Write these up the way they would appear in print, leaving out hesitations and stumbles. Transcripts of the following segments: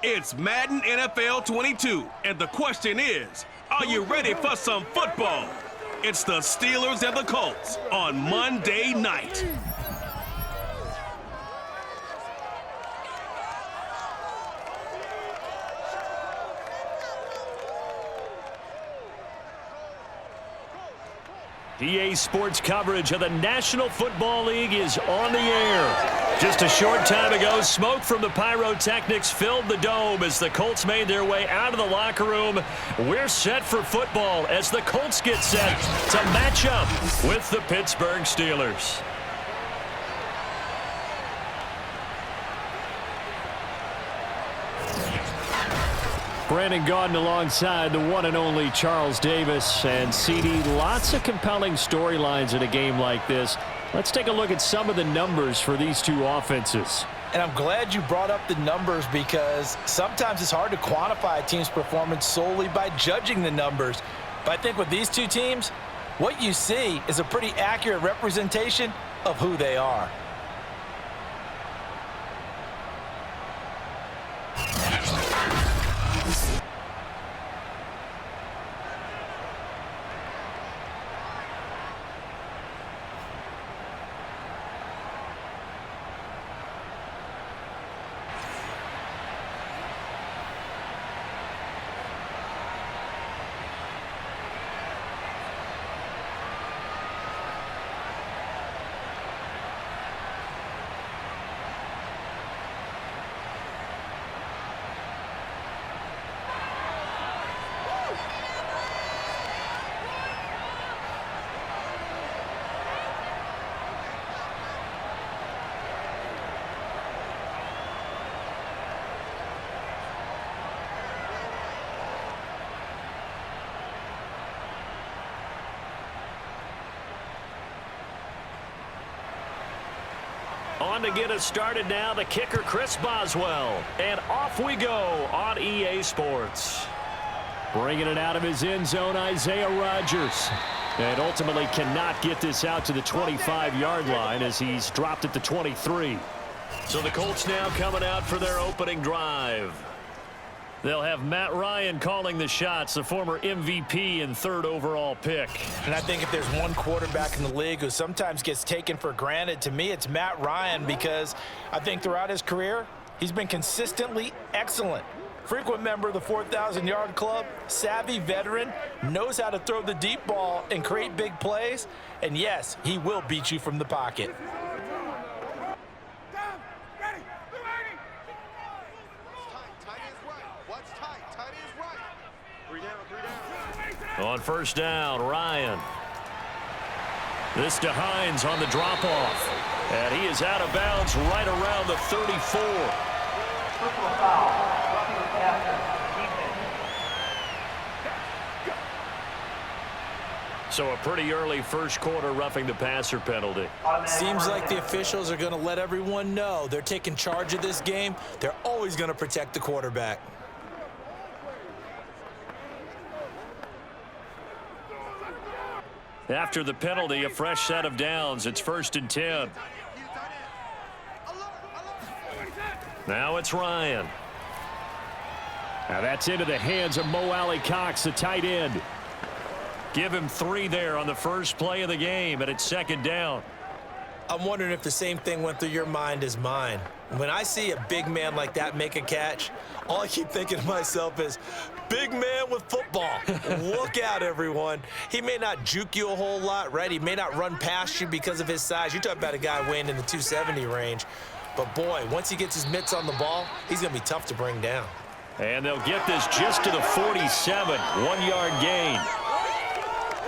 It's Madden NFL 22, and the question is, are you ready for some football? It's the Steelers and the Colts on Monday night. EA Sports coverage of the National Football League is on the air. Just a short time ago, smoke from the pyrotechnics filled the dome as the Colts made their way out of the locker room. We're set for football as the Colts get set to match up with the Pittsburgh Steelers. Brandon Gaudin alongside the one and only Charles Davis. And CD, lots of compelling storylines in a game like this. Let's take a look at some of the numbers for these two offenses. And I'm glad you brought up the numbers because sometimes it's hard to quantify a team's performance solely by judging the numbers. But I think with these two teams, what you see is a pretty accurate representation of who they are. On to get us started now, the kicker, Chris Boswell. And off we go on EA Sports. Bringing it out of his end zone, Isaiah Rodgers. And ultimately cannot get this out to the 25-yard line as he's dropped at the 23. So the Colts now coming out for their opening drive. They'll have Matt Ryan calling the shots, the former MVP and third overall pick. And I think if there's one quarterback in the league who sometimes gets taken for granted, to me it's Matt Ryan, because I think throughout his career, he's been consistently excellent. Frequent member of the 4,000-yard club, savvy veteran, knows how to throw the deep ball and create big plays. And yes, he will beat you from the pocket. On first down, Ryan. This to Hines on the drop-off. And he is out of bounds right around the 34. So a pretty early first quarter roughing the passer penalty. Seems like the officials are going to let everyone know they're taking charge of this game. They're always going to protect the quarterback. After the penalty, a fresh set of downs. It's 1st and 10. Now it's Ryan. Now that's into the hands of Mo Alley-Cox, the tight end. Give him 3 there on the first play of the game, and it's 2nd down. I'm wondering if the same thing went through your mind as mine. When I see a big man like that make a catch, all I keep thinking to myself is, big man with football. Look out, everyone. He may not juke you a whole lot, right? He may not run past you because of his size. You're talking about a guy weighing in the 270 range. But, boy, once he gets his mitts on the ball, he's going to be tough to bring down. And they'll get this just to the 47. 1-yard gain.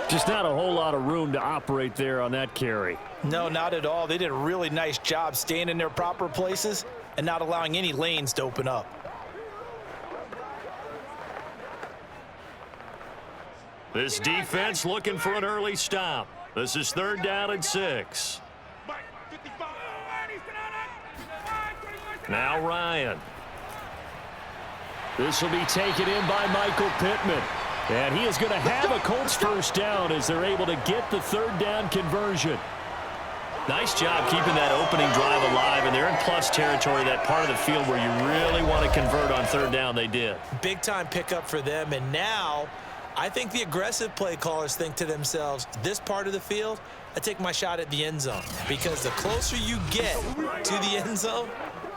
Just not a whole lot of room to operate there on that carry. No, not at all. They did a really nice job staying in their proper places and not allowing any lanes to open up. This defense looking for an early stop. This is 3rd down and 6. Now Ryan. This will be taken in by Michael Pittman. And he is going to have a Colts first down as they're able to get the 3rd down conversion. Nice job keeping that opening drive alive, and they're in plus territory, that part of the field where you really want to convert on third down. They did. Big-time pickup for them, and now I think the aggressive play callers think to themselves, this part of the field, I take my shot at the end zone, because the closer you get to the end zone,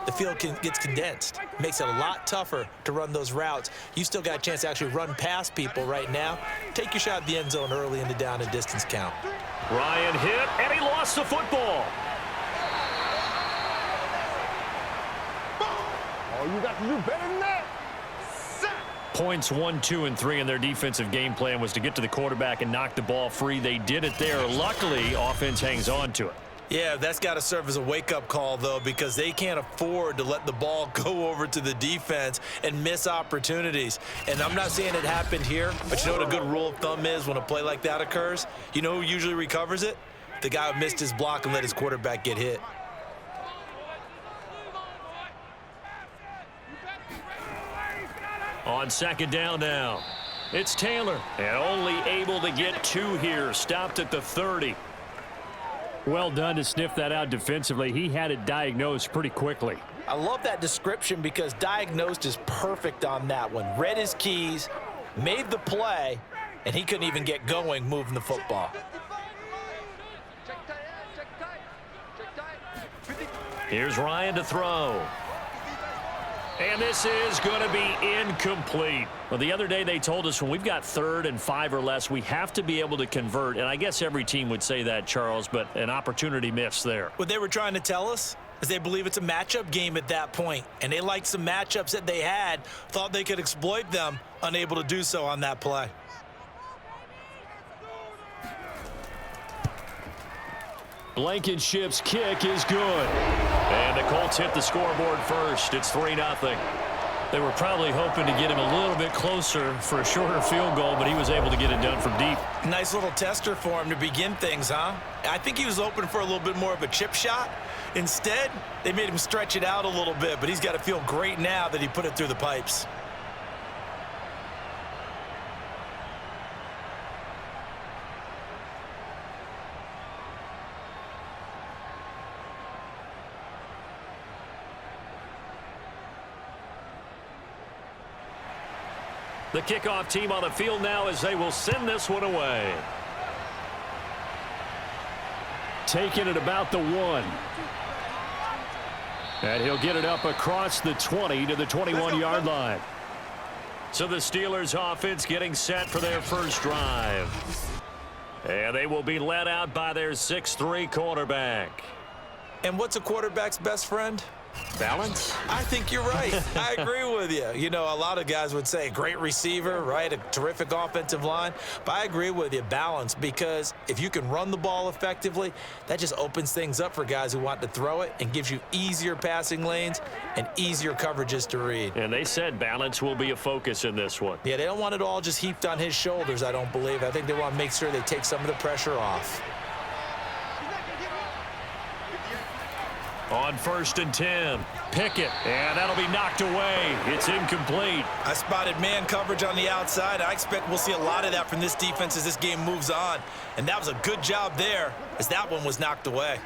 the field gets condensed. Makes it a lot tougher to run those routes. You still got a chance to actually run past people right now. Take your shot at the end zone early in the down and distance count. Ryan hit, and he lost the football. Oh, you got to do better than that. Points 1, 2, and 3 in their defensive game plan was to get to the quarterback and knock the ball free. They did it there. Luckily, offense hangs on to it. Yeah, that's got to serve as a wake-up call, though, because they can't afford to let the ball go over to the defense and miss opportunities. And I'm not saying it happened here, but you know what a good rule of thumb is when a play like that occurs? You know who usually recovers it? The guy who missed his block and let his quarterback get hit. On second down now, it's Taylor, and only able to get 2 here, stopped at the 30. Well done to sniff that out defensively. He had it diagnosed pretty quickly. I love that description because diagnosed is perfect on that one. Read his keys, made the play, and he couldn't even get going moving the football. Here's Ryan to throw. And this is going to be incomplete. Well, the other day they told us when we've got 3rd and 5 or less, we have to be able to convert. And I guess every team would say that, Charles, but an opportunity missed there. What they were trying to tell us is they believe it's a matchup game at that point. And they liked some matchups that they had, thought they could exploit them, unable to do so on that play. Blankenship's kick is good. And the Colts hit the scoreboard first. It's 3-0. They were probably hoping to get him a little bit closer for a shorter field goal, but he was able to get it done from deep. Nice little tester for him to begin things, huh? I think he was hoping for a little bit more of a chip shot. Instead, they made him stretch it out a little bit, but he's got to feel great now that he put it through the pipes. The kickoff team on the field now as they will send this one away. Taking it about the 1. And he'll get it up across the 20 to the 21-yard line. So the Steelers offense getting set for their first drive. And they will be led out by their 6'3" quarterback. And what's a quarterback's best friend? Balance? I think you're right. I agree with you. You know, a lot of guys would say great receiver, right? A terrific offensive line. But I agree with you, balance, because if you can run the ball effectively, that just opens things up for guys who want to throw it and gives you easier passing lanes and easier coverages to read. And they said balance will be a focus in this one. Yeah, they don't want it all just heaped on his shoulders, I don't believe. I think they want to make sure they take some of the pressure off. On 1st and 10, Pickett, and that'll be knocked away. It's incomplete. I spotted man coverage on the outside. I expect we'll see a lot of that from this defense as this game moves on. And that was a good job there as that one was knocked away.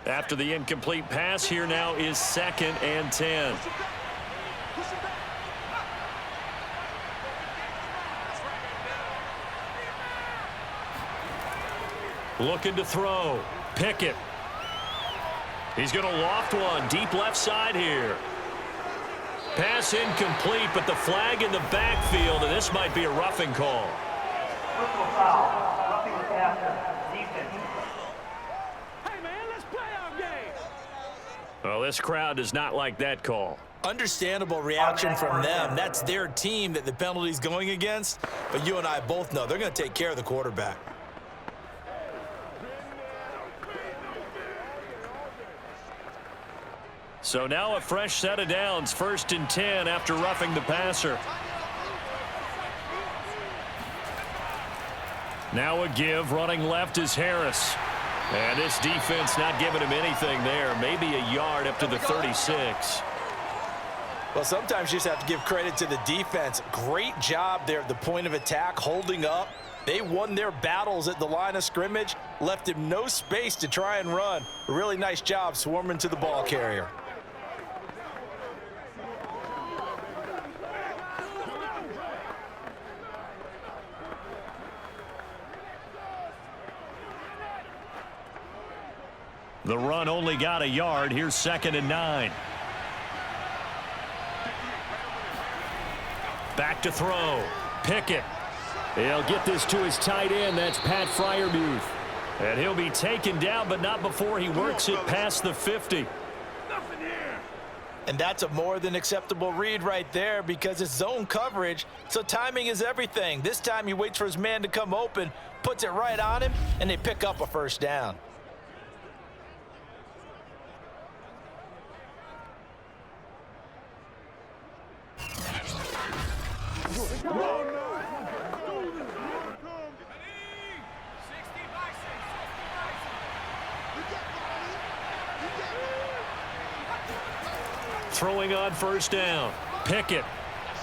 After the incomplete pass, here now is 2nd and 10. Looking to throw. Pickett. He's going to loft one. Deep left side here. Pass incomplete, but the flag in the backfield, and this might be a roughing call. Personal foul. Roughing the passer. Defense. Hey, man, let's play our game. Well, this crowd does not like that call. Understandable reaction from them. That's their team that the penalty's going against. But you and I both know they're going to take care of the quarterback. So now a fresh set of downs, 1st and 10 after roughing the passer. Now a give, running left is Harris. And this defense not giving him anything there. Maybe a yard up to the 36. Well, sometimes you just have to give credit to the defense. Great job there at the point of attack, holding up. They won their battles at the line of scrimmage, left him no space to try and run. A really nice job swarming to the ball carrier. The run only got a yard. Here's 2nd and 9. Back to throw. Pickett. He'll get this to his tight end. That's Pat Freiermuth. And he'll be taken down, but not before he works it past the 50. And that's a more than acceptable read right there because it's zone coverage, so timing is everything. This time he waits for his man to come open, puts it right on him, and they pick up a first down. Throwing on first down. Pickett.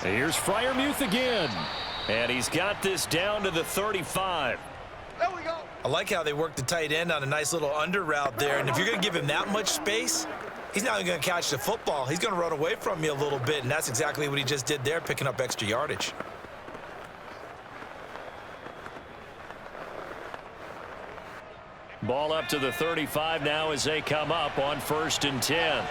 Here's Freiermuth again. And he's got this down to the 35. There we go. I like how they work the tight end on a nice little under route there. And if you're going to give him that much space, he's not even going to catch the football. He's going to run away from you a little bit, and that's exactly what he just did there, picking up extra yardage. Ball up to the 35 now as they come up on 1st and 10.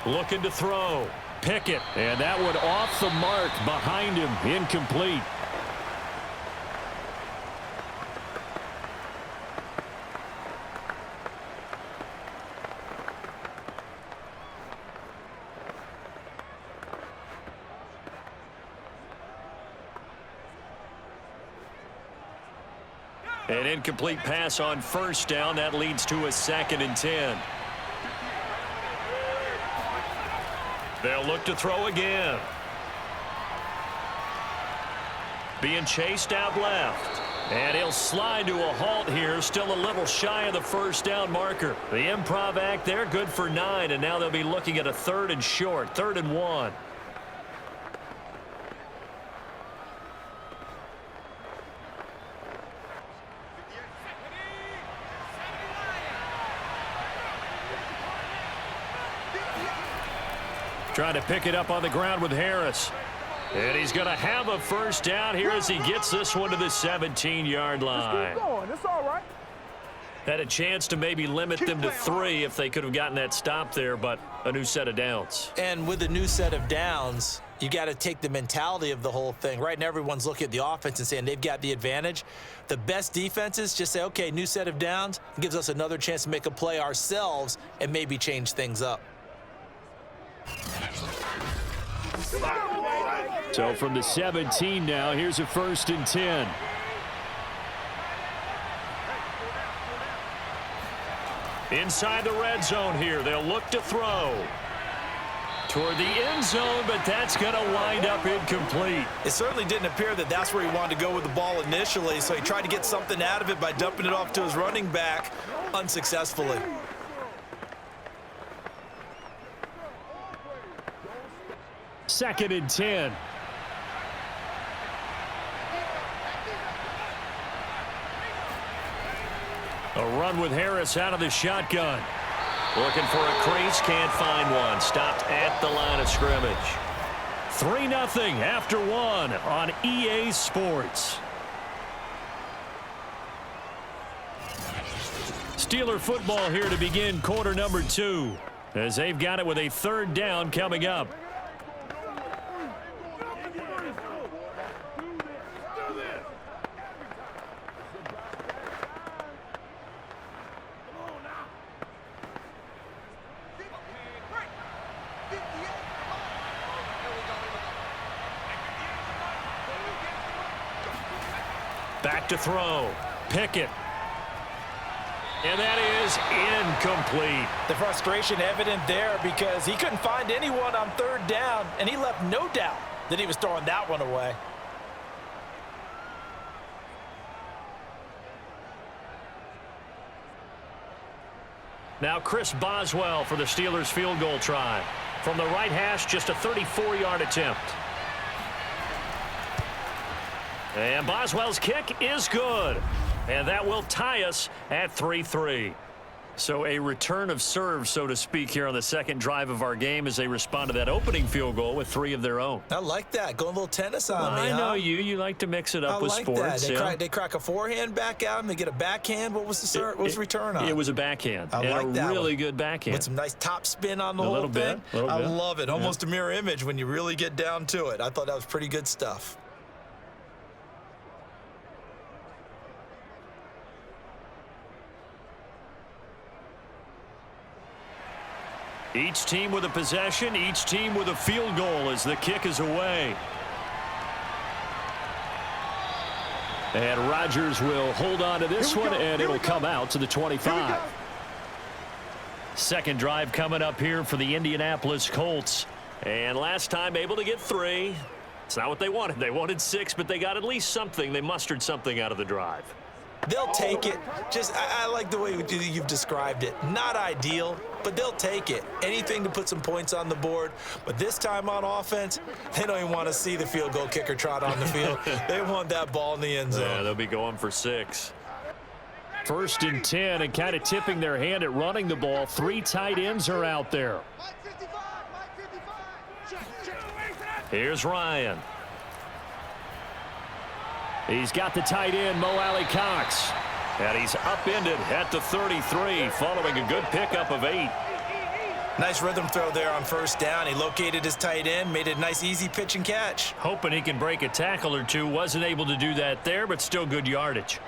Looking to throw. Pickett. And that one off the mark behind him. Incomplete. An incomplete pass on first down. That leads to a 2nd and 10. They'll look to throw again. Being chased out left. And he'll slide to a halt here. Still a little shy of the first down marker. The improv act there, good for 9. And now they'll be looking at a 3rd and short. 3rd and 1. Trying to pick it up on the ground with Harris. And he's going to have a first down here as he gets this one to the 17-yard line. Keep going. It's all right. Had a chance to maybe limit them to 3 if they could have gotten that stop there, but a new set of downs. And with a new set of downs, you got to take the mentality of the whole thing. Right now, everyone's looking at the offense and saying they've got the advantage. The best defenses just say, okay, new set of downs. It gives us another chance to make a play ourselves and maybe change things up. So from the 17 now, here's a 1st and 10. Inside the red zone here, they'll look to throw. Toward the end zone, but that's going to wind up incomplete. It certainly didn't appear that that's where he wanted to go with the ball initially, so he tried to get something out of it by dumping it off to his running back unsuccessfully. Second and 10. A run with Harris out of the shotgun. Looking for a crease, can't find one. Stopped at the line of scrimmage. 3-0 after 1 on EA Sports. Steeler football here to begin quarter number 2, as they've got it with a 3rd down coming up. Back to throw. Pickett. And that is incomplete. The frustration evident there because he couldn't find anyone on 3rd down, and he left no doubt that he was throwing that one away. Now Chris Boswell for the Steelers field goal try. From the right hash, just a 34-yard attempt. And Boswell's kick is good. And that will tie us at 3-3. So a return of serve, so to speak, here on the second drive of our game as they respond to that opening field goal with 3 of their own. I like that. Going a little tennis on me, I know you like to mix it up with sports. They crack a forehand back out and they get a backhand. What was the return on? It was a backhand. I like that. Really good backhand. With some nice top spin on the whole thing. I love it. Almost a mirror image when you really get down to it. I thought that was pretty good stuff. Each team with a possession, each team with a field goal as the kick is away. And Rodgers will hold on to this one, and it'll come out to the 25. Second drive coming up here for the Indianapolis Colts. And last time able to get 3. It's not what they wanted. They wanted 6, but they got at least something. They mustered something out of the drive. They'll take it. I like the way you've described it. Not ideal, but they'll take it. Anything to put some points on the board. But this time on offense, they don't even want to see the field goal kicker trot on the field. They want that ball in the end zone. Yeah, they'll be going for 6. 1st and 10, and kind of tipping their hand at running the ball. 3 tight ends are out there. Here's Ryan. He's got the tight end, Mo Alley Cox. And he's upended at the 33, following a good pickup of 8. Nice rhythm throw there on 1st down. He located his tight end, made it a nice, easy pitch and catch. Hoping he can break a tackle or two. Wasn't able to do that there, but still good yardage.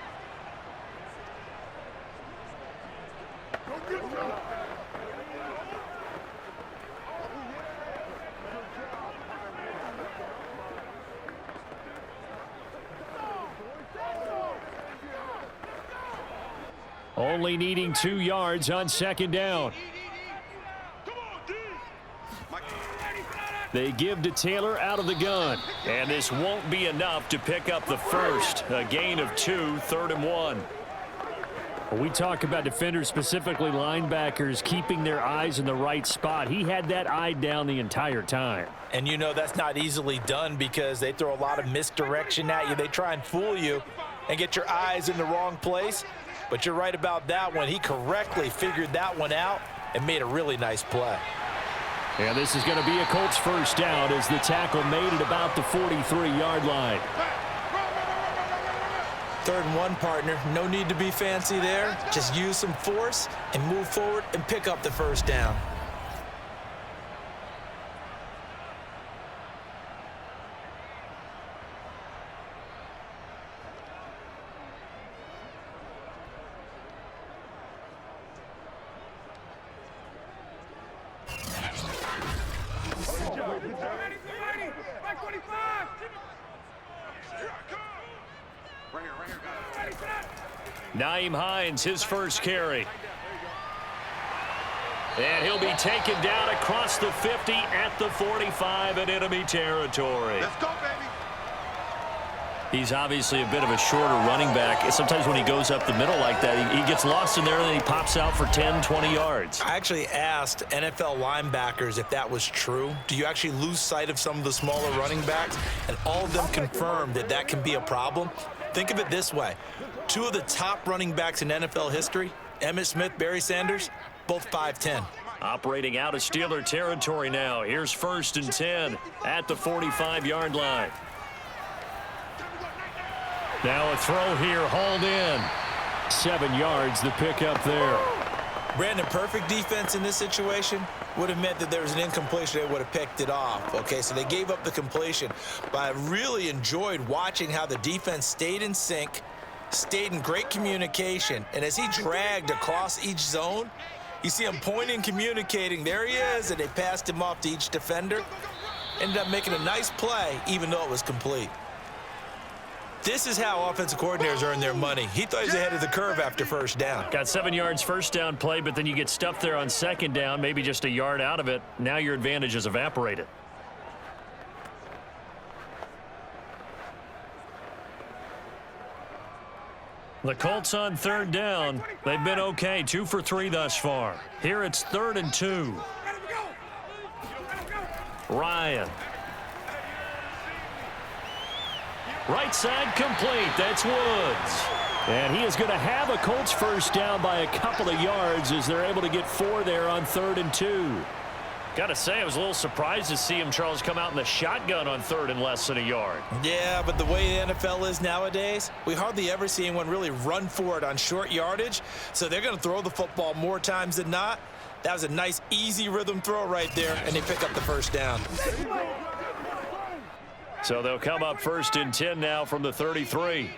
Only needing 2 yards on 2nd down. They give to Taylor out of the gun. And this won't be enough to pick up the first. A gain of 2, 3rd and 1. When we talk about defenders, specifically linebackers, keeping their eyes in the right spot, he had that eye down the entire time. And you know that's not easily done because they throw a lot of misdirection at you. They try and fool you and get your eyes in the wrong place. But you're right about that one. He correctly figured that one out and made a really nice play. And this is going to be a Colts 1st down as the tackle made at about the 43-yard line. 3rd and 1, partner. No need to be fancy there. Just use some force and move forward and pick up the 1st down. Nyheim Hines, his first carry. And he'll be taken down across the 50 at the 45 in enemy territory. Let's go, baby. He's obviously a bit of a shorter running back. Sometimes when he goes up the middle like that, he gets lost in there and then he pops out for 10, 20 yards. I actually asked NFL linebackers if that was true. Do you actually lose sight of some of the smaller running backs? And all of them confirmed that that can be a problem. Think of it this way. 2 of the top running backs in NFL history, Emmitt Smith, Barry Sanders, both 5'10". Operating out of Steeler territory now. Here's 1st and 10 at the 45-yard line. Now a throw here, hauled in. 7 yards, the pickup there. Brandon, perfect defense in this situation would have meant that there was an incompletion. They would have picked it off. Okay, so they gave up the completion. But I really enjoyed watching how the defense stayed in sync, stayed in great communication. And as he dragged across each zone, you see him pointing, communicating. There he is, and they passed him off to each defender. Ended up making a nice play, even though it was complete. This is how offensive coordinators earn their money. He thought he was ahead of the curve after 1st down. Got 7 yards 1st down play, but then you get stuffed there on 2nd down, maybe just a yard out of it. Now your advantage is evaporated. The Colts on third down. They've been okay, 2 for 3 thus far. Here it's 3rd and 2. Ryan. Right side complete. That's Woods. And he is going to have a Colts first down by a couple of yards as they're able to get 4 there on 3rd and 2. Got to say, I was a little surprised to see him, Charles, come out in the shotgun on 3rd and less than a yard. Yeah, but the way the NFL is nowadays, we hardly ever see anyone really run for it on short yardage. So they're going to throw the football more times than not. That was a nice, easy rhythm throw right there, and they pick up the first down. So they'll come up 1st and 10 now from the 33.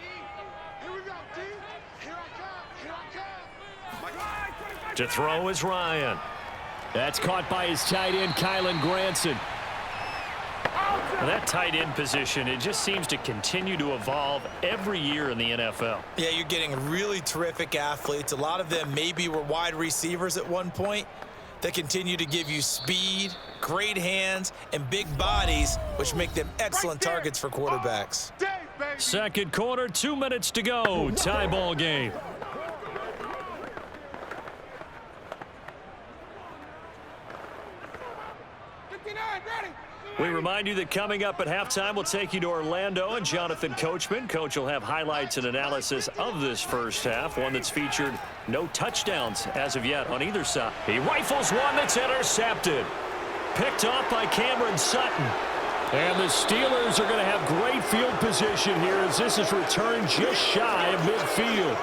To throw is Ryan. That's caught by his tight end, Kylen Granson. Well, that tight end position, it just seems to continue to evolve every year in the NFL. Yeah, you're getting really terrific athletes. A lot of them maybe were wide receivers at one point. They continue to give you speed, great hands, and big bodies, which make them excellent targets for quarterbacks. Second quarter, 2 minutes to go. Tie ball game. We remind you that coming up at halftime, we'll take you to Orlando and Jonathan Coachman. Coach will have highlights and analysis of this first half, one that's featured no touchdowns as of yet on either side. He rifles one that's intercepted. Picked off by Cameron Sutton. And the Steelers are going to have great field position here as this is returned just shy of midfield.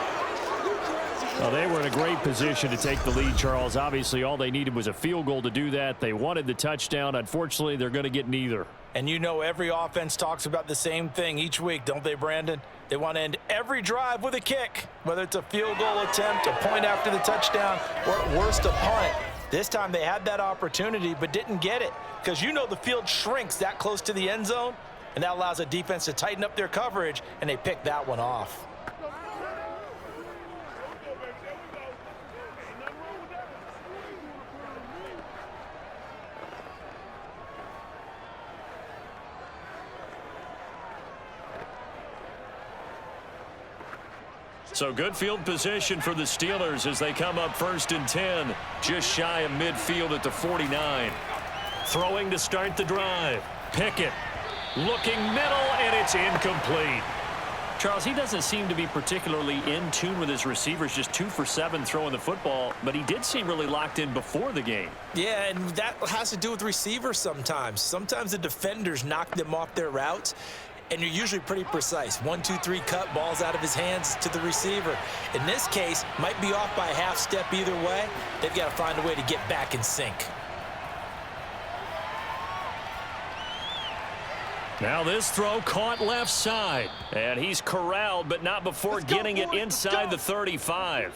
Well, they were in a great position to take the lead, Charles. Obviously, all they needed was a field goal to do that. They wanted the touchdown. Unfortunately, they're going to get neither. And you know every offense talks about the same thing each week, don't they, Brandon? They want to end every drive with a kick, whether it's a field goal attempt, a point after the touchdown, or at worst a punt. This time they had that opportunity but didn't get it because you know the field shrinks that close to the end zone, and that allows a defense to tighten up their coverage, and they pick that one off. So good field position for the Steelers as they come up 1st and 10, just shy of midfield at the 49. Throwing to start the drive. Pickett looking middle, and it's incomplete. Charles, he doesn't seem to be particularly in tune with his receivers, just 2 for 7 throwing the football, but he did seem really locked in before the game. Yeah, and that has to do with receivers sometimes. Sometimes the defenders knock them off their routes, and you're usually pretty precise. 1, 2, 3 cut, balls out of his hands to the receiver. In this case, might be off by a half step either way. They've got to find a way to get back in sync. Now this throw caught left side. And he's corralled, but not before getting it inside the 35.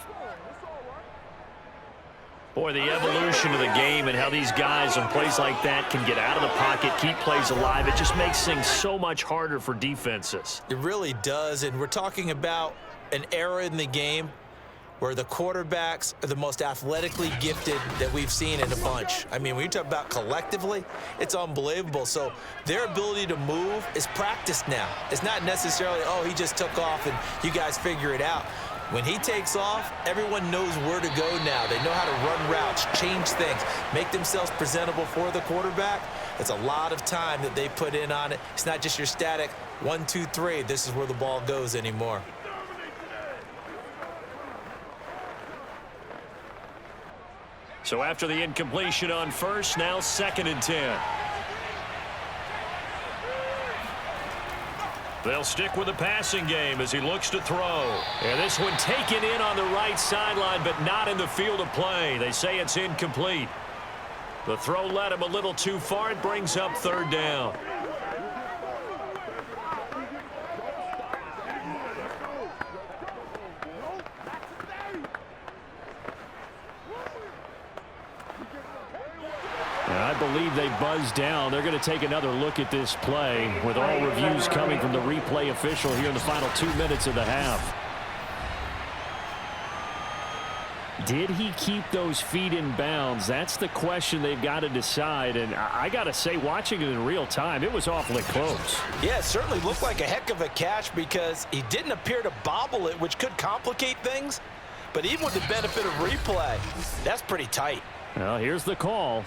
Boy, the evolution of the game and how these guys on plays like that can get out of the pocket, keep plays alive, it just makes things so much harder for defenses. It really does, and we're talking about an era in the game where the quarterbacks are the most athletically gifted that we've seen in a bunch. I mean, when you talk about collectively, it's unbelievable. So their ability to move is practiced now. It's not necessarily, oh, he just took off and you guys figure it out. When he takes off, everyone knows where to go now. They know how to run routes, change things, make themselves presentable for the quarterback. It's a lot of time that they put in on it. It's not just your static 1, 2, 3. This is where the ball goes anymore. So after the incompletion on first, now 2nd and 10. They'll stick with the passing game as he looks to throw. And this one taken in on the right sideline, but not in the field of play. They say it's incomplete. The throw led him a little too far. It brings up 3rd down. I believe they buzzed down. They're going to take another look at this play with all reviews coming from the replay official here in the final 2 minutes of the half. Did he keep those feet in bounds? That's the question they've got to decide. And I got to say, watching it in real time, it was awfully close. Yeah, it certainly looked like a heck of a catch because he didn't appear to bobble it, which could complicate things. But even with the benefit of replay, that's pretty tight. Well, here's the call.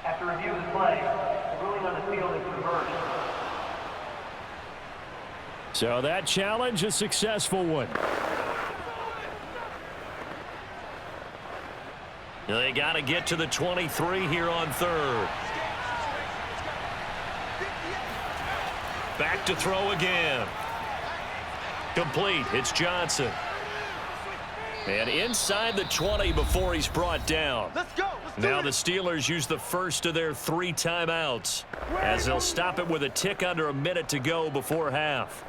After review of the play, the ruling on the field is reversed. So that challenge, a successful one. They got to get to the 23 here on third. Back to throw again. Complete. It's Johnson. And inside the 20 before he's brought down. Let's go. Now the Steelers use the first of their 3 timeouts as they'll stop it with a tick under a minute to go before half.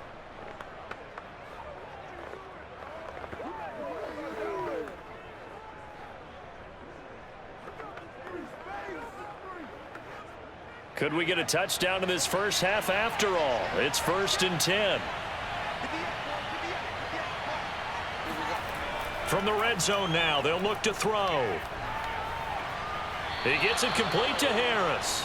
Could we get a touchdown in this first half after all? It's 1st and 10. From the red zone now, they'll look to throw. He gets it complete to Harris.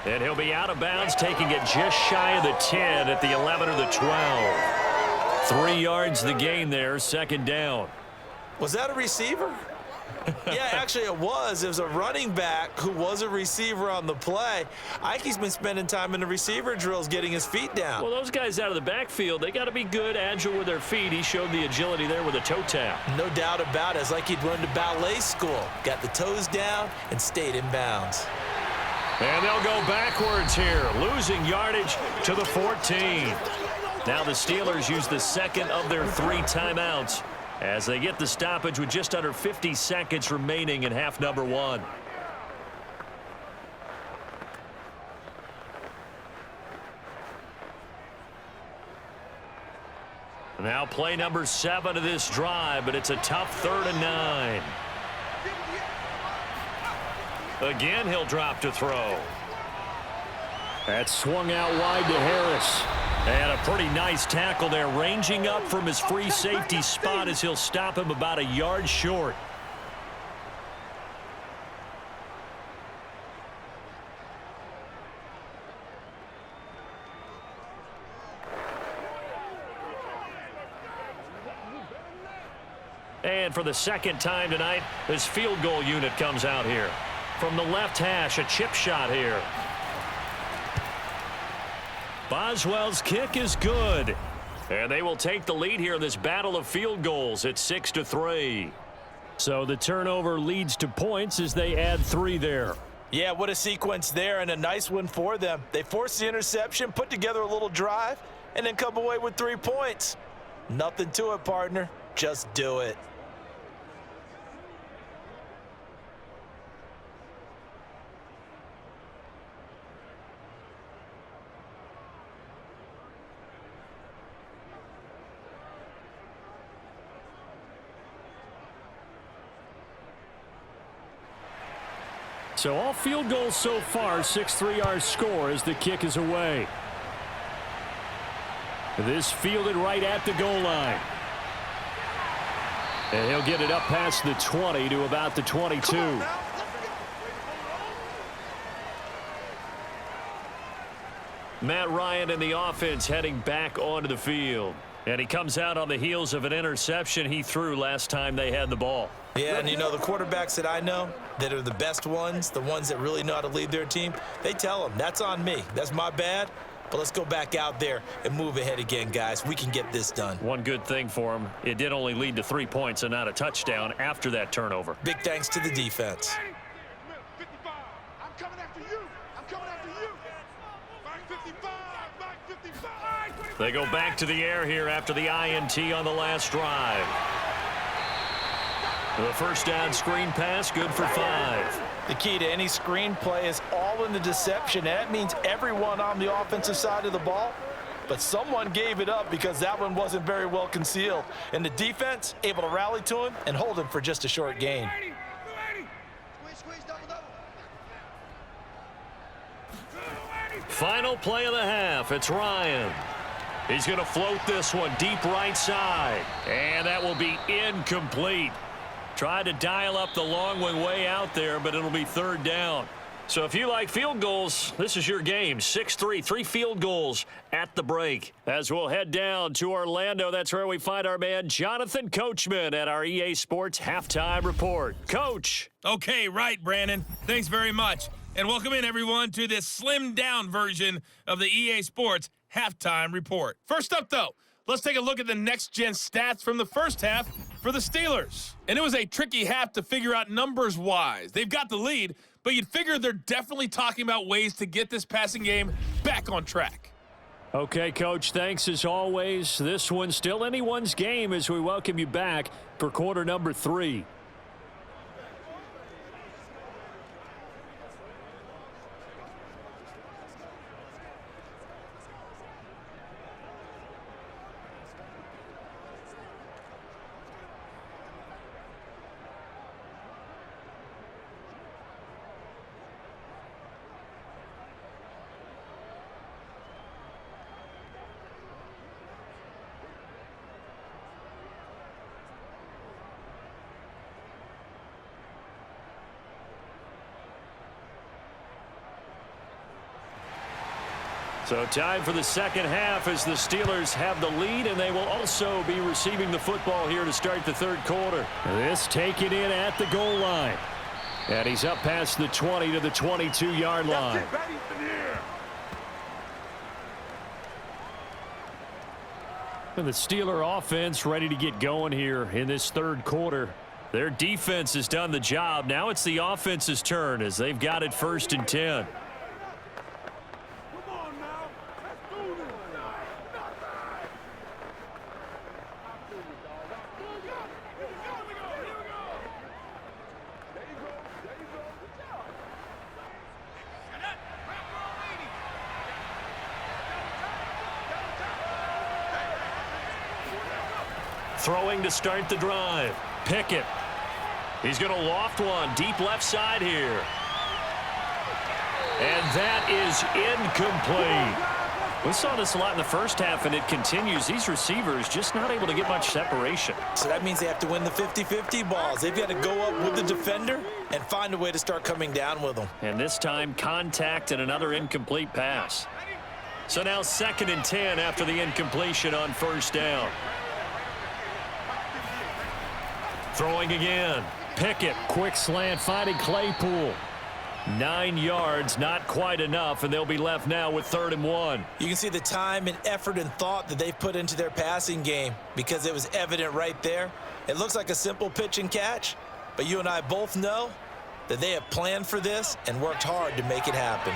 And he'll be out of bounds, taking it just shy of the 10 at the 11 or the 12. 3 yards the gain there, 2nd down. Was that a receiver? Yeah, actually it was. It was a running back who was a receiver on the play. Ike's been spending time in the receiver drills getting his feet down. Well, those guys out of the backfield, they got to be good, agile with their feet. He showed the agility there with a toe tap. No doubt about it. It's like he'd run to ballet school. Got the toes down and stayed in bounds. And they'll go backwards here, losing yardage to the 14. Now the Steelers use the 2nd of their 3 timeouts as they get the stoppage with just under 50 seconds remaining in half number 1. Now play number 7 of this drive, but it's a tough 3rd and 9. Again, he'll drop to throw. That's swung out wide to Harris. And a pretty nice tackle there, ranging up from his free safety spot as he'll stop him about a yard short. And for the 2nd time tonight, this field goal unit comes out here. From the left hash, a chip shot here. Boswell's kick is good. And they will take the lead here in this battle of field goals at 6-3. So the turnover leads to points as they add 3 there. Yeah, what a sequence there, and a nice one for them. They forced the interception, put together a little drive, and then come away with 3 points. Nothing to it, partner. Just do it. So all field goals so far, 6-3 our score as the kick is away. This fielded right at the goal line. And he'll get it up past the 20 to about the 22. Matt Ryan and the offense heading back onto the field. And he comes out on the heels of an interception he threw last time they had the ball. Yeah, and you know, the quarterbacks that I know that are the best ones, the ones that really know how to lead their team, they tell them, that's on me. That's my bad. But let's go back out there and move ahead again, guys. We can get this done. One good thing for him, it did only lead to 3 points and not a touchdown after that turnover. Big thanks to the defense. 55. I'm coming after you. I'm coming after you. Back 55. Back 55. They go back to the air here after the INT on the last drive. The first down screen pass, good for 5. The key to any screen play is all in the deception. And that means everyone on the offensive side of the ball. But someone gave it up because that one wasn't very well concealed. And the defense able to rally to him and hold him for just a short gain. Final play of the half. It's Ryan. He's going to float this one deep right side. And that will be incomplete. Tried to dial up the long one way out there, but it'll be third down. So if you like field goals, this is your game. 6-3, 3 field goals at the break. As we'll head down to Orlando, that's where we find our man Jonathan Coachman at our EA Sports Halftime Report. Coach. Okay, right, Brandon. Thanks very much. And welcome in, everyone, to this slimmed-down version of the EA Sports Halftime Report. First up, though, let's take a look at the next-gen stats from the first half for the Steelers. And it was a tricky half to figure out numbers-wise. They've got the lead, but you'd figure they're definitely talking about ways to get this passing game back on track. Okay, Coach, thanks as always. This one's still anyone's game as we welcome you back for quarter number 3. So time for the second half as the Steelers have the lead, and they will also be receiving the football here to start the third quarter. This taken in at the goal line. And he's up past the 20 to the 22-yard line. And the Steeler offense ready to get going here in this third quarter. Their defense has done the job. Now it's the offense's turn as they've got it 1st and 10. Throwing to start the drive. Pickett. He's going to loft one deep left side here. And that is incomplete. We saw this a lot in the first half, and it continues. These receivers just not able to get much separation. So that means they have to win the 50-50 balls. They've got to go up with the defender and find a way to start coming down with them. And this time, contact and another incomplete pass. So now 2nd and 10 after the incompletion on 1st down. Throwing again. Pickett, quick slant, finding Claypool. 9 yards, not quite enough, and they'll be left now with 3rd and 1. You can see the time and effort and thought that they've put into their passing game because it was evident right there. It looks like a simple pitch and catch, but you and I both know that they have planned for this and worked hard to make it happen.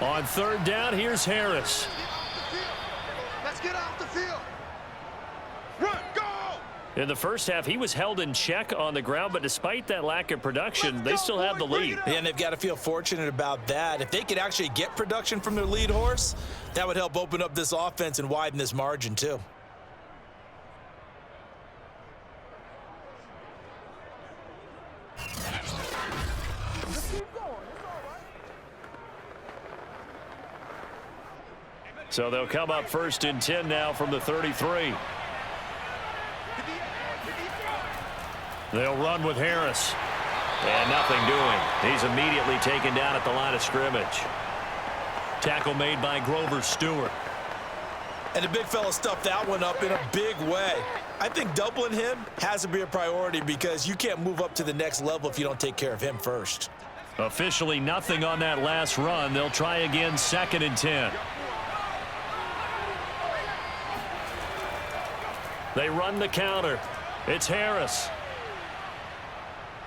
On 3rd down, here's Harris. Let's get off the field. Run, go! In the first half, he was held in check on the ground, but despite that lack of production, they still have the lead. And they've got to feel fortunate about that. If they could actually get production from their lead horse, that would help open up this offense and widen this margin too. So they'll come up 1st and 10 now from the 33. They'll run with Harris. And nothing doing. He's immediately taken down at the line of scrimmage. Tackle made by Grover Stewart. And the big fella stuffed that one up in a big way. I think doubling him has to be a priority because you can't move up to the next level if you don't take care of him first. Officially nothing on that last run. They'll try again 2nd and 10. They run the counter. It's Harris.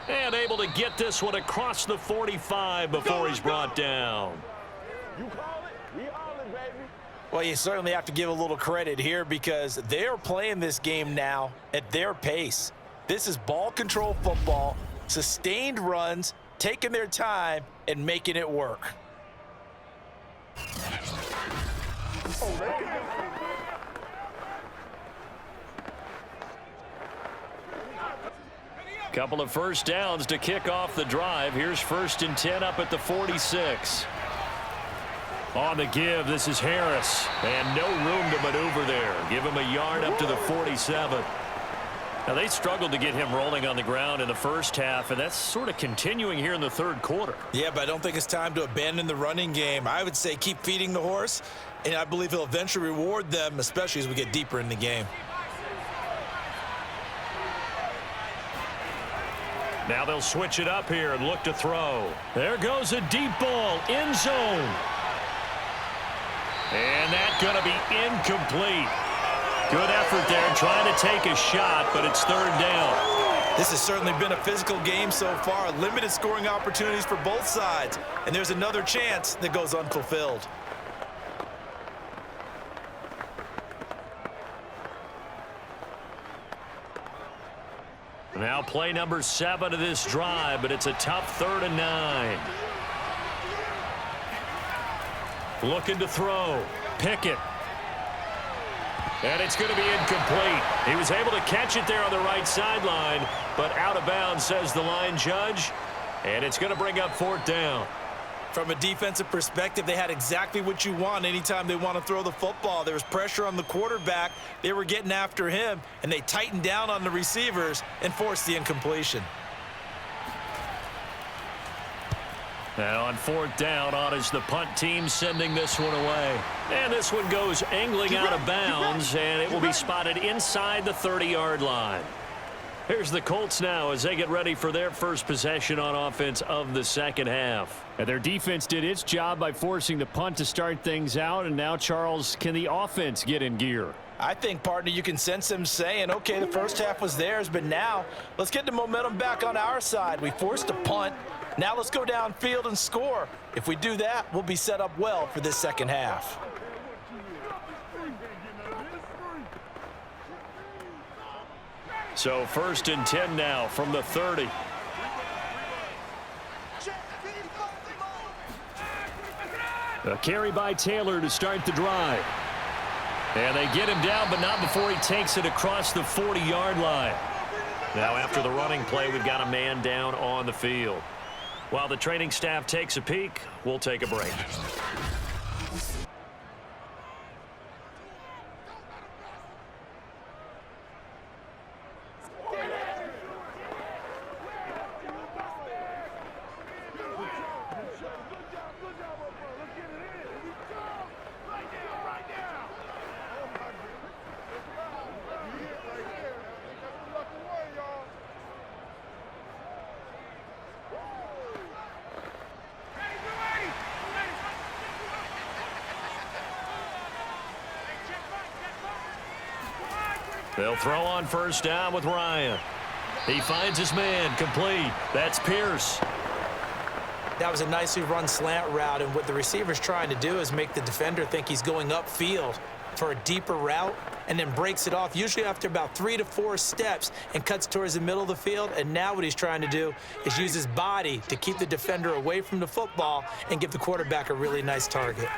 And able to get this one across the 45 before he's brought down. You call it, we all it, baby. Well, you certainly have to give a little credit here because they're playing this game now at their pace. This is ball control football, sustained runs, taking their time and making it work. Couple of first downs to kick off the drive. Here's 1st and 10 up at the 46. On the give, this is Harris. And no room to maneuver there. Give him a yard up to the 47. Now, they struggled to get him rolling on the ground in the first half, and that's sort of continuing here in the third quarter. Yeah, but I don't think it's time to abandon the running game. I would say keep feeding the horse, and I believe he'll eventually reward them, especially as we get deeper in the game. Now they'll switch it up here and look to throw. There goes a deep ball, end zone. And that's going to be incomplete. Good effort there trying to take a shot, but it's 3rd down. This has certainly been a physical game so far. Limited scoring opportunities for both sides. And there's another chance that goes unfulfilled. Now play number 7 of this drive, but it's a tough 3rd and 9. Looking to throw. Pickett. And it's going to be incomplete. He was able to catch it there on the right sideline, but out of bounds, says the line judge. And it's going to bring up 4th down. From a defensive perspective, they had exactly what you want anytime they want to throw the football. There was pressure on the quarterback. They were getting after him, and they tightened down on the receivers and forced the incompletion. Now on 4th down, on is the punt team sending this one away. And this one goes angling out of bounds, and it will be spotted inside the 30-yard line. Here's the Colts now as they get ready for their first possession on offense of the second half. And their defense did its job by forcing the punt to start things out. And now, Charles, can the offense get in gear? I think, partner, you can sense them saying, okay, the first half was theirs, but now let's get the momentum back on our side. We forced a punt. Now let's go downfield and score. If we do that, we'll be set up well for this second half. So 1st and 10 now from the 30. A carry by Taylor to start the drive. And they get him down, but not before he takes it across the 40-yard line. Now after the running play, we've got a man down on the field. While the training staff takes a peek, we'll take a break. They'll throw on 1st down with Ryan. He finds his man, complete. That's Pierce. That was a nicely run slant route, and what the receiver's trying to do is make the defender think he's going upfield for a deeper route and then breaks it off, usually after about 3 to 4 steps, and cuts towards the middle of the field. And now what he's trying to do is use his body to keep the defender away from the football and give the quarterback a really nice target.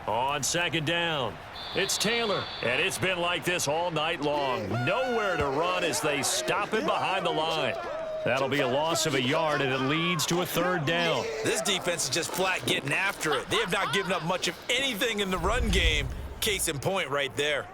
On 2nd down, it's Taylor, and it's been like this all night long. Nowhere to run as they stop him behind the line. That'll be a loss of a yard, and it leads to a 3rd down. This defense is just flat getting after it. They have not given up much of anything in the run game. Case in point right there.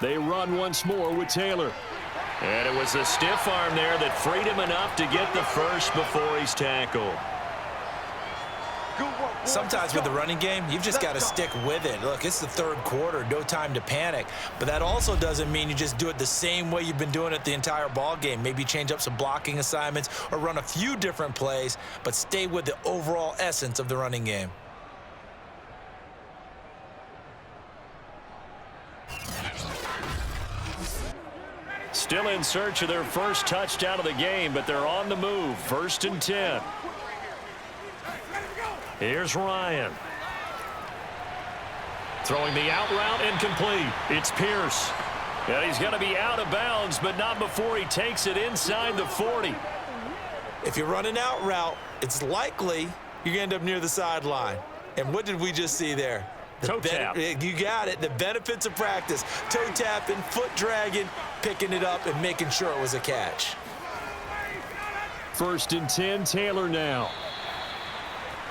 They run once more with Taylor. And it was a stiff arm there that freed him enough to get the first before he's tackled. Sometimes with the running game, you've just got to stick with it. Look, it's the 3rd quarter, no time to panic. But that also doesn't mean you just do it the same way you've been doing it the entire ball game. Maybe change up some blocking assignments or run a few different plays, but stay with the overall essence of the running game. Still in search of their first touchdown of the game, but they're on the move. 1st and 10. Here's Ryan. Throwing the out route and complete. It's Pierce. And he's going to be out of bounds, but not before he takes it inside the 40. If you run an out route, it's likely you're going to end up near the sideline. And what did we just see there? Toe tap. You got it. The benefits of practice. Toe tapping, foot dragging, picking it up, and making sure it was a catch. 1st and 10, Taylor now.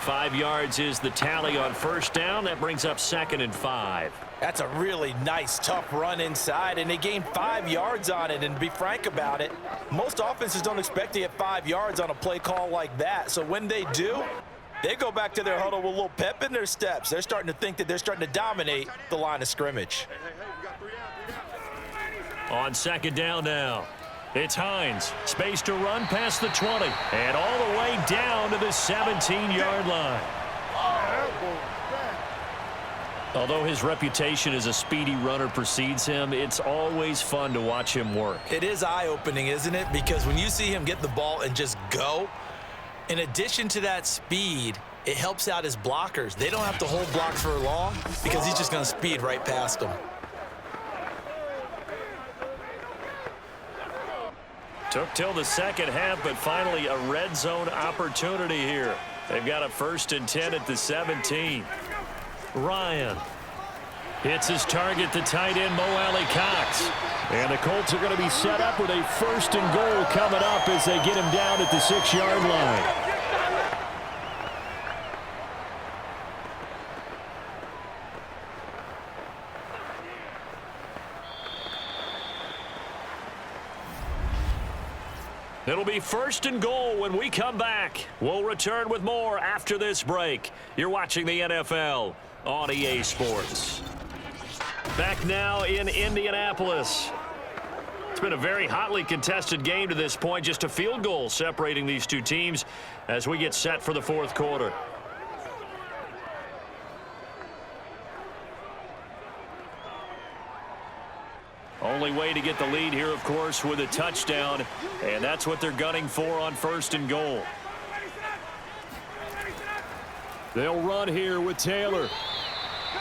5 yards is the tally on first down. That brings up 2nd and 5. That's a really nice, tough run inside, and they gained 5 yards on it. And to be frank about it, most offenses don't expect to get 5 yards on a play call like that. So when they do, they go back to their huddle with a little pep in their steps. They're starting to think that they're starting to dominate the line of scrimmage. On 2nd down now, it's Hines. Space to run past the 20 and all the way down to the 17-yard line. Although his reputation as a speedy runner precedes him, it's always fun to watch him work. It is eye-opening, isn't it? Because when you see him get the ball and just go, in addition to that speed, it helps out his blockers. They don't have to hold blocks for long because he's just going to speed right past them. Took till the second half, but finally a red zone opportunity here. They've got a 1st and 10 at the 17. Ryan hits his target, the tight end, Mo Alley-Cox. And the Colts are going to be set up with a 1st and goal coming up as they get him down at the 6-yard line. It'll be 1st and goal when we come back. We'll return with more after this break. You're watching the NFL on EA Sports. Back now in Indianapolis. It's been a very hotly contested game to this point. Just a field goal separating these two teams as we get set for the 4th quarter. Only way to get the lead here, of course, with a touchdown, and that's what they're gunning for on 1st and goal. They'll run here with Taylor.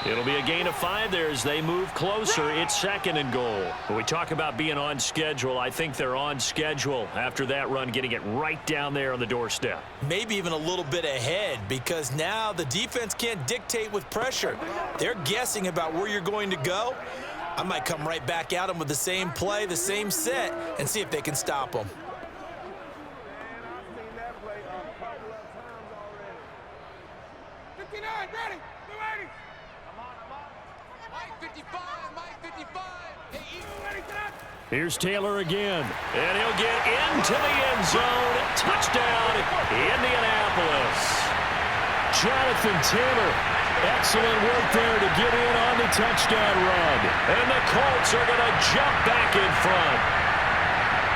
It'll be a gain of 5 there as they move closer. It's 2nd and goal. When we talk about being on schedule, I think they're on schedule after that run, getting it right down there on the doorstep. Maybe even a little bit ahead because now the defense can't dictate with pressure. They're guessing about where you're going to go. I might come right back at them with the same play, the same set, and see if they can stop them. Here's Taylor again. And he'll get into the end zone. Touchdown, Indianapolis. Jonathan Taylor. Excellent work there to get in on the touchdown run. And the Colts are going to jump back in front.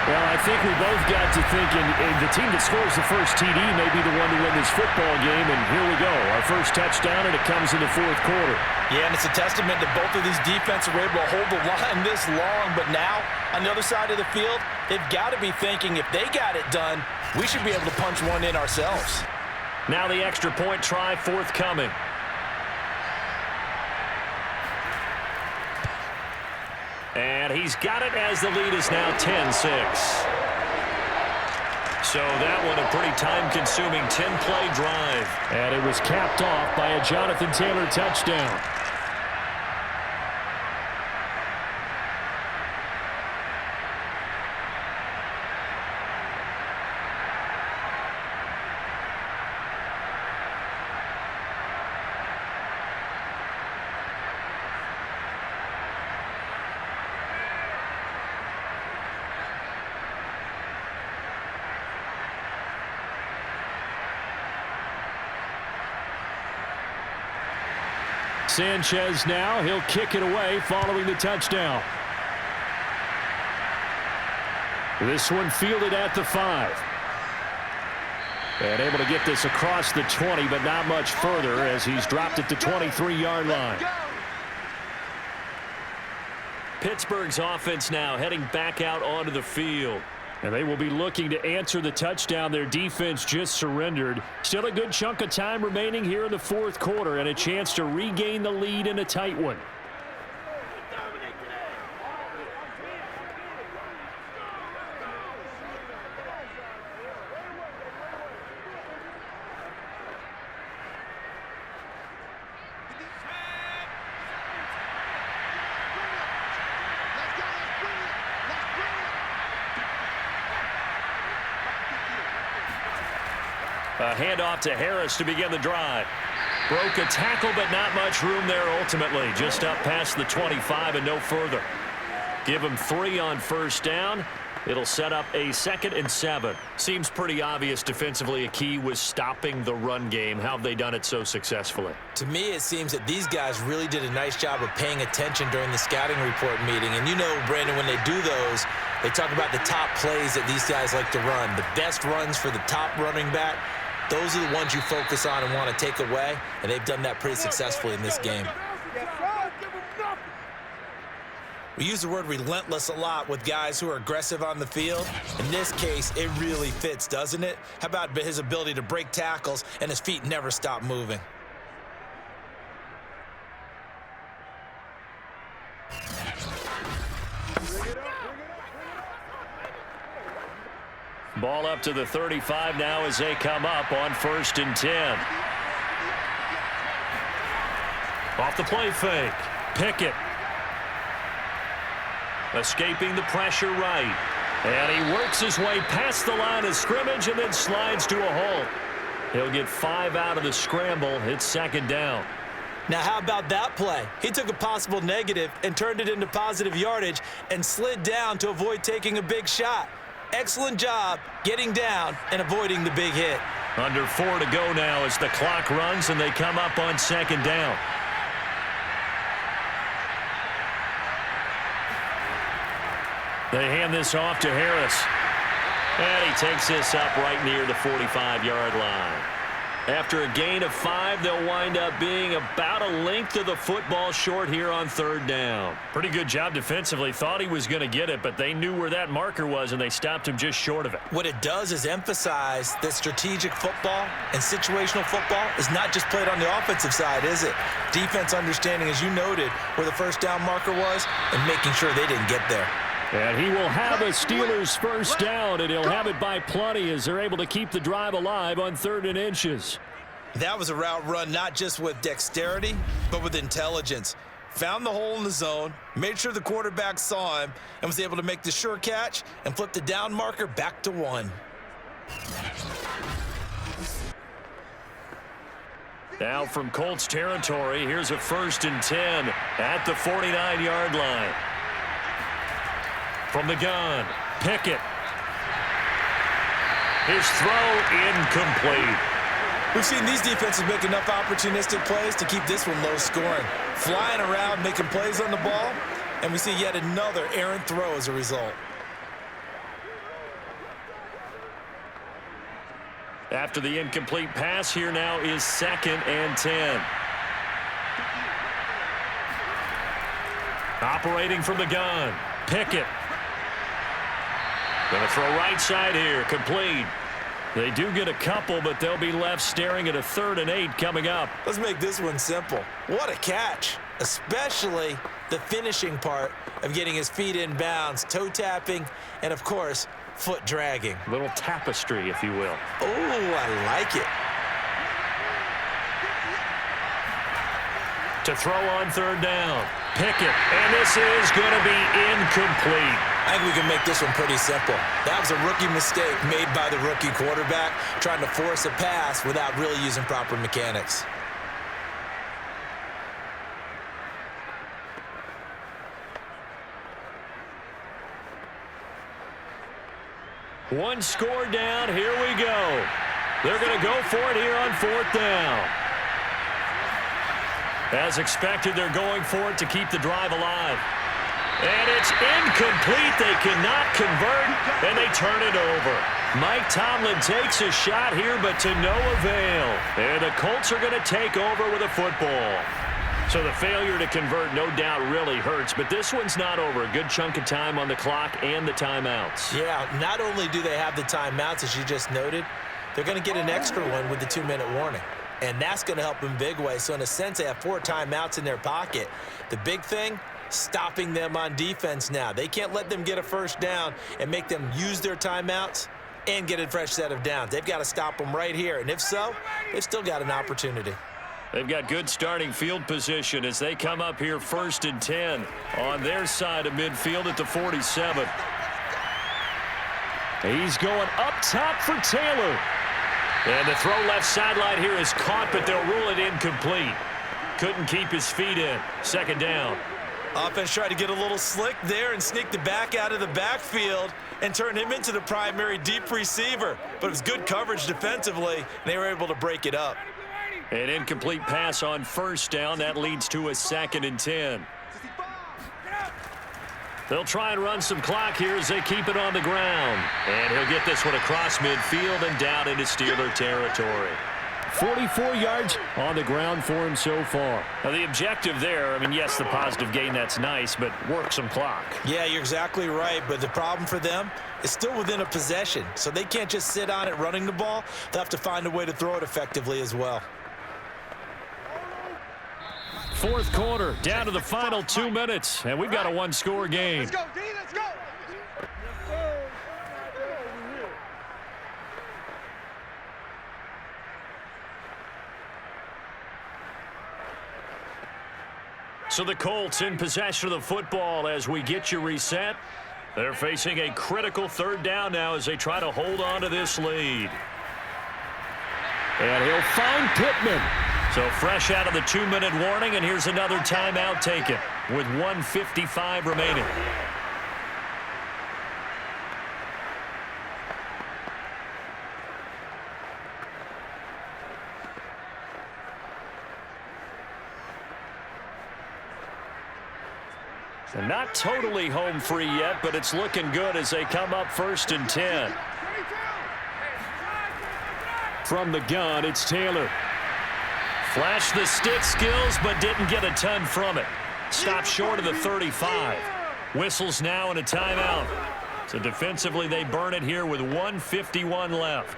Well, I think we both got to thinking the team that scores the first TD may be the one to win this football game, and here we go. Our first touchdown, and it comes in the 4th quarter. Yeah, and it's a testament that both of these defenses were able to hold the line this long, but now, on the other side of the field, they've got to be thinking if they got it done, we should be able to punch one in ourselves. Now the extra point try forthcoming. And he's got it as the lead is now 10-6. So that one a pretty time-consuming 10-play drive. And it was capped off by a Jonathan Taylor touchdown. Sanchez now, he'll kick it away following the touchdown. This one fielded at the 5. And able to get this across the 20, but not much further as he's dropped it to 23-yard line. Pittsburgh's offense now heading back out onto the field. And they will be looking to answer the touchdown their defense just surrendered. Still a good chunk of time remaining here in the fourth quarter and a chance to regain the lead in a tight one. A handoff to Harris to begin the drive. Broke a tackle, but not much room there ultimately. Just up past the 25 and no further. Give him 3 on first down. It'll set up a 2nd and 7. Seems pretty obvious defensively a key was stopping the run game. How have they done it so successfully? To me, it seems that these guys really did a nice job of paying attention during the scouting report meeting. And you know, Brandon, when they do those, they talk about the top plays that these guys like to run. The best runs for the top running back. Those are the ones you focus on and want to take away, and they've done that pretty successfully in this game. We use the word relentless a lot with guys who are aggressive on the field. In this case, it really fits, doesn't it? How about his ability to break tackles and his feet never stop moving? Ball up to the 35 now as they come up on 1st and 10. Off the play fake. Pickett. Escaping the pressure right. And he works his way past the line of scrimmage and then slides to a halt. He'll get 5 out of the scramble. It's 2nd down. Now, how about that play? He took a possible negative and turned it into positive yardage and slid down to avoid taking a big shot. Excellent job getting down and avoiding the big hit. Under 4 to go now as the clock runs and they come up on 2nd down. They hand this off to Harris. And he takes this up right near the 45-yard line. After a gain of 5, they'll wind up being about a length of the football short here on 3rd down. Pretty good job defensively. Thought he was going to get it, but they knew where that marker was, and they stopped him just short of it. What it does is emphasize that strategic football and situational football is not just played on the offensive side, is it? Defense understanding, as you noted, where the first down marker was and making sure they didn't get there. And he will have a Steelers first down, and he'll have it by plenty as they're able to keep the drive alive on 3rd and inches. That was a route run not just with dexterity, but with intelligence. Found the hole in the zone, made sure the quarterback saw him, and was able to make the sure catch and flip the down marker back to 1. Now from Colts territory, here's a 1st and 10 at the 49-yard line. From the gun, Pickett. His throw incomplete. We've seen these defenses make enough opportunistic plays to keep this one low scoring. Flying around, making plays on the ball, and we see yet another errant throw as a result. After the incomplete pass, here now is 2nd and 10. Operating from the gun, Pickett. Going to throw right side here, complete. They do get a couple, but they'll be left staring at a 3rd and 8 coming up. Let's make this one simple. What a catch, especially the finishing part of getting his feet in bounds, toe tapping, and of course, foot dragging. A little tapestry, if you will. Oh, I like it. To throw on 3rd down, Pickett, and this is going to be incomplete. I think we can make this one pretty simple. That was a rookie mistake made by the rookie quarterback, trying to force a pass without really using proper mechanics. One score down, here we go. They're going to go for it here on 4th down. As expected, they're going for it to keep the drive alive. And it's incomplete. They cannot convert, and they turn it over. Mike Tomlin takes a shot here, but to no avail. And the Colts are going to take over with a football. So the failure to convert, no doubt, really hurts. But this one's not over. A good chunk of time on the clock and the timeouts. Yeah, not only do they have the timeouts, as you just noted, they're going to get an extra one with the 2-minute warning. And that's going to help them big way. So in a sense, they have 4 timeouts in their pocket. The big thing, stopping them on defense now. They can't let them get a first down and make them use their timeouts and get a fresh set of downs. They've got to stop them right here. And if so, they've still got an opportunity. They've got good starting field position as they come up here 1st and 10 on their side of midfield at the 47. He's going up top for Taylor. And the throw left sideline here is caught, but they'll rule it incomplete. Couldn't keep his feet in. 2nd down. Offense tried to get a little slick there and sneak the back out of the backfield and turn him into the primary deep receiver. But it was good coverage defensively, and they were able to break it up. An incomplete pass on 1st down. That leads to a 2nd and 10. They'll try and run some clock here as they keep it on the ground. And he'll get this one across midfield and down into Steeler territory. 44 yards on the ground for him so far. Now the objective there, I mean, yes, the positive gain, that's nice, but work some clock. Yeah, you're exactly right, but the problem for them is still within a possession, so they can't just sit on it running the ball. They'll have to find a way to throw it effectively as well. 4th quarter, down to the final 2 minutes, and we've got a 1-score game. Let's go, D, let's go. So the Colts in possession of the football as we get you reset. They're facing a critical 3rd down now as they try to hold on to this lead. And he'll find Pittman. So fresh out of the 2-minute warning, and here's another timeout taken with 1:55 remaining. And not totally home free yet, but it's looking good as they come up 1st and 10. From the gun, it's Taylor. Flashed the stick skills, but didn't get a ton from it. Stopped short of the 35. Whistles now and a timeout. So defensively, they burn it here with 1:51 left.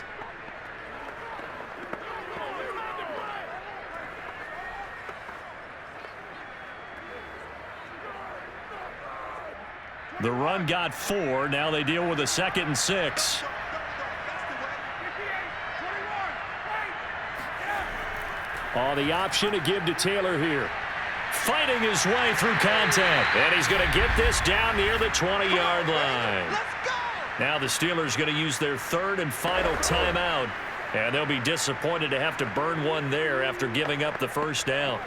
The run got 4. Now they deal with a 2nd and 6. Oh, the option to give to Taylor here. Fighting his way through contact. And he's going to get this down near the 20-yard line. Now the Steelers going to use their 3rd and final timeout. And they'll be disappointed to have to burn one there after giving up the 1st down.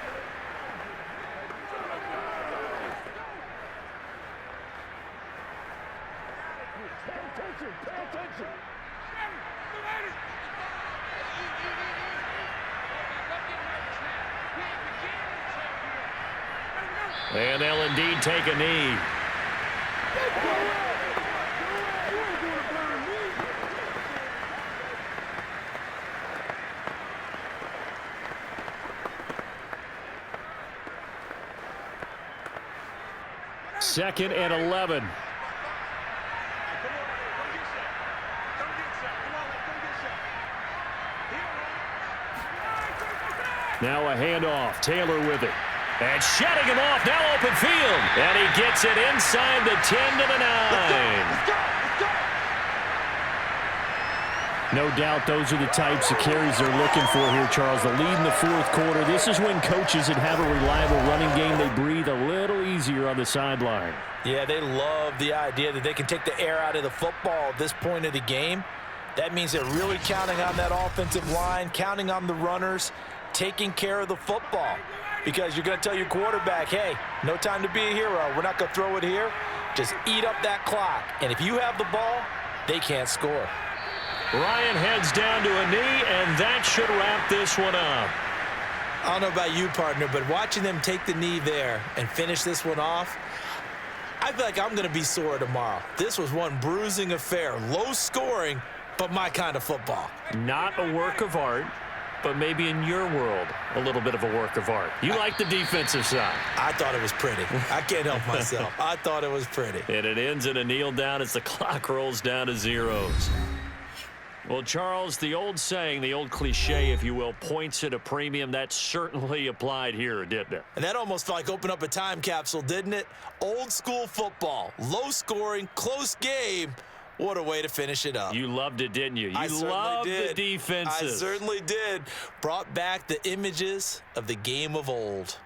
And they'll indeed take a knee. Second and 11. Now a handoff. Taylor with it. And shutting him off, now open field. And he gets it inside the 10 to the 9. No doubt those are the types of carries they're looking for here, Charles. The lead in the 4th quarter. This is when coaches that have a reliable running game, they breathe a little easier on the sideline. Yeah, they love the idea that they can take the air out of the football at this point of the game. That means they're really counting on that offensive line, counting on the runners, taking care of the football. Because you're going to tell your quarterback, hey, no time to be a hero. We're not going to throw it here. Just eat up that clock. And if you have the ball, they can't score. Ryan heads down to a knee, and that should wrap this one up. I don't know about you, partner, but watching them take the knee there and finish this one off, I feel like I'm going to be sore tomorrow. This was one bruising affair. Low scoring, but my kind of football. Not a work of art. but maybe in your world, a little bit of a work of art. You like the defensive side. I thought it was pretty. I can't help myself. I thought it was pretty. And it ends in a kneel down as the clock rolls down to zeros. Well, Charles, the old saying, the old cliche, if you will, points at a premium, that certainly applied here, didn't it? And that almost felt like open up a time capsule, didn't it? Old school football, low scoring, close game. What a way to finish it up. You loved it, didn't you? I You certainly loved did. the defenses. I certainly did. Brought back the images of the game of old.